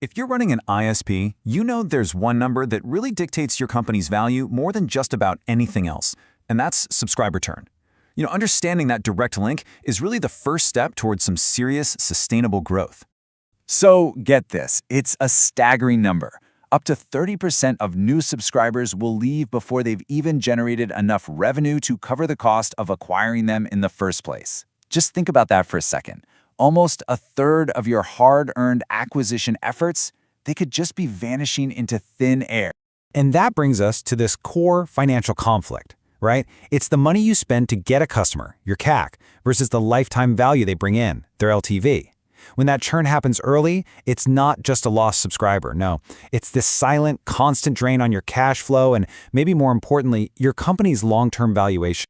If you're running an ISP, you know there's one number that really dictates your company's value more than just about anything else, and that's subscriber churn. Understanding that direct link is really the first step towards some serious, sustainable growth. So get this, it's a staggering number. Up to 30% of new subscribers will leave before they've even generated enough revenue to cover the cost of acquiring them in the first place. Just think about that for a second. Almost a third of your hard-earned acquisition efforts, they could just be vanishing into thin air. And that brings us to this core financial conflict, right? It's the money you spend to get a customer, your CAC, versus the lifetime value they bring in, their LTV. When that churn happens early, it's not just a lost subscriber. No, it's this silent, constant drain on your cash flow and, maybe more importantly, your company's long-term valuation.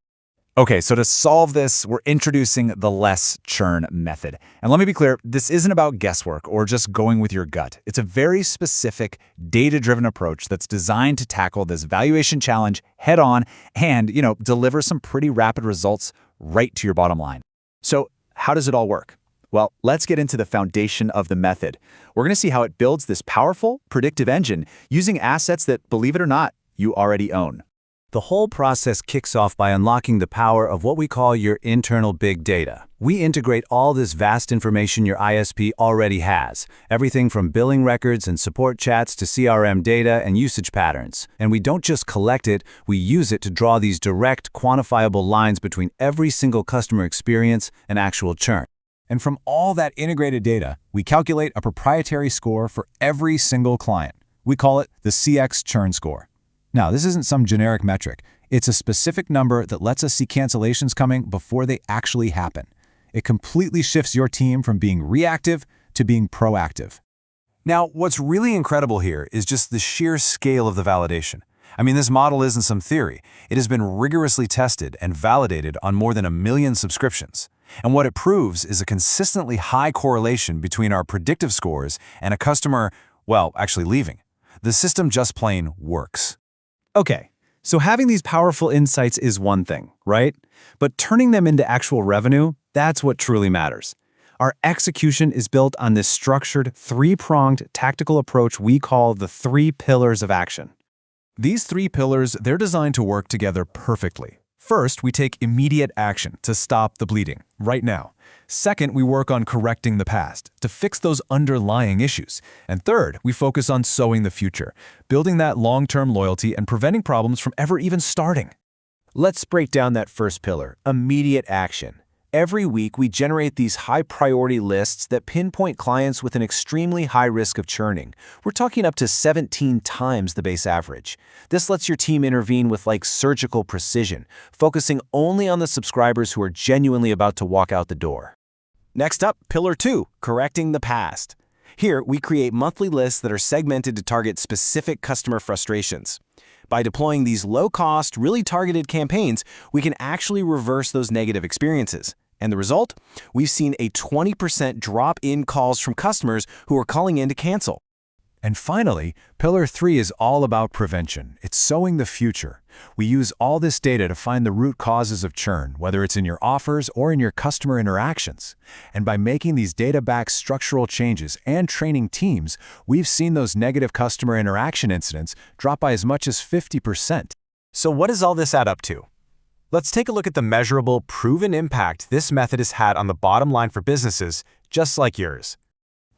Okay, so to solve this, we're introducing the less churn method. And let me be clear, this isn't about guesswork or just going with your gut. It's a very specific, data-driven approach that's designed to tackle this valuation challenge head-on and, deliver some pretty rapid results right to your bottom line. So how does it all work? Well, let's get into the foundation of the method. We're going to see how it builds this powerful, predictive engine using assets that, believe it or not, you already own. The whole process kicks off by unlocking the power of what we call your internal big data. We integrate all this vast information your ISP already has, everything from billing records and support chats to CRM data and usage patterns. And we don't just collect it, we use it to draw these direct, quantifiable lines between every single customer experience and actual churn. And from all that integrated data, we calculate a proprietary score for every single client. We call it the CX Churn Score. Now, this isn't some generic metric. It's a specific number that lets us see cancellations coming before they actually happen. It completely shifts your team from being reactive to being proactive. Now, what's really incredible here is just the sheer scale of the validation. I mean, this model isn't some theory. It has been rigorously tested and validated on more than 1 million subscriptions. And what it proves is a consistently high correlation between our predictive scores and a customer, actually leaving. The system just plain works. Okay, so having these powerful insights is one thing, right? But turning them into actual revenue, that's what truly matters. Our execution is built on this structured, three-pronged tactical approach we call the 3 pillars of action. These 3 pillars, they're designed to work together perfectly. First, we take immediate action to stop the bleeding, right now. Second, we work on correcting the past, to fix those underlying issues. And third, we focus on sowing the future, building that long-term loyalty and preventing problems from ever even starting. Let's break down that first pillar, immediate action. Every week, we generate these high-priority lists that pinpoint clients with an extremely high risk of churning. We're talking up to 17 times the base average. This lets your team intervene with surgical precision, focusing only on the subscribers who are genuinely about to walk out the door. Next up, Pillar 2, correcting the past. Here, we create monthly lists that are segmented to target specific customer frustrations. By deploying these low-cost, really targeted campaigns, we can actually reverse those negative experiences. And the result? We've seen a 20% drop in calls from customers who are calling in to cancel. And finally, Pillar 3 is all about prevention. It's sowing the future. We use all this data to find the root causes of churn, whether it's in your offers or in your customer interactions. And by making these data-backed structural changes and training teams, we've seen those negative customer interaction incidents drop by as much as 50%. So what does all this add up to? Let's take a look at the measurable, proven impact this method has had on the bottom line for businesses just like yours.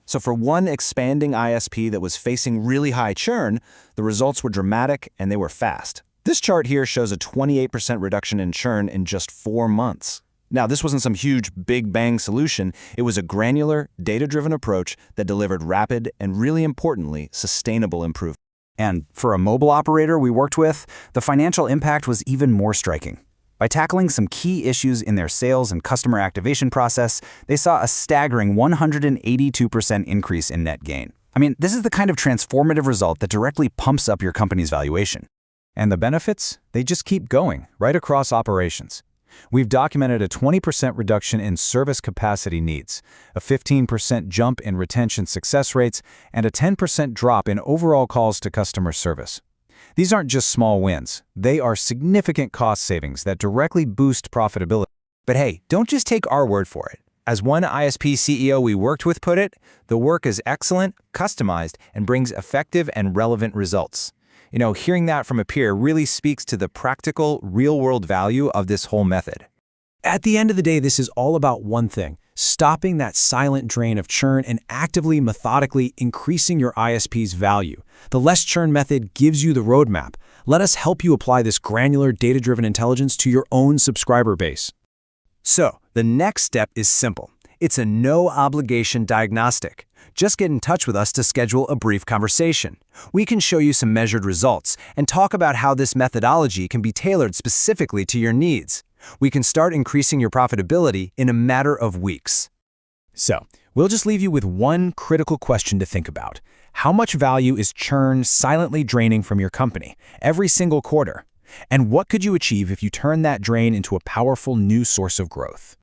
So for one expanding ISP that was facing really high churn, the results were dramatic and they were fast. This chart here shows a 28% reduction in churn in just 4 months. Now, this wasn't some huge big bang solution. It was a granular, data-driven approach that delivered rapid and, really importantly, sustainable improvement. And for a mobile operator we worked with, the financial impact was even more striking. By tackling some key issues in their sales and customer activation process, they saw a staggering 182% increase in net gain. I mean, this is the kind of transformative result that directly pumps up your company's valuation. And the benefits? They just keep going, right across operations. We've documented a 20% reduction in service capacity needs, a 15% jump in retention success rates, and a 10% drop in overall calls to customer service. These aren't just small wins. They are significant cost savings that directly boost profitability. But hey, don't just take our word for it. As one ISP CEO we worked with put it, the work is excellent, customized, and brings effective and relevant results. Hearing that from a peer really speaks to the practical, real-world value of this whole method. At the end of the day, this is all about one thing: stopping that silent drain of churn and actively, methodically increasing your ISP's value. The less churn method gives you the roadmap. Let us help you apply this granular, data-driven intelligence to your own subscriber base. So, the next step is simple. It's a no-obligation diagnostic. Just get in touch with us to schedule a brief conversation. We can show you some measured results and talk about how this methodology can be tailored specifically to your needs. We can start increasing your profitability in a matter of weeks. So, we'll just leave you with one critical question to think about. How much value is churn silently draining from your company every single quarter? And what could you achieve if you turn that drain into a powerful new source of growth?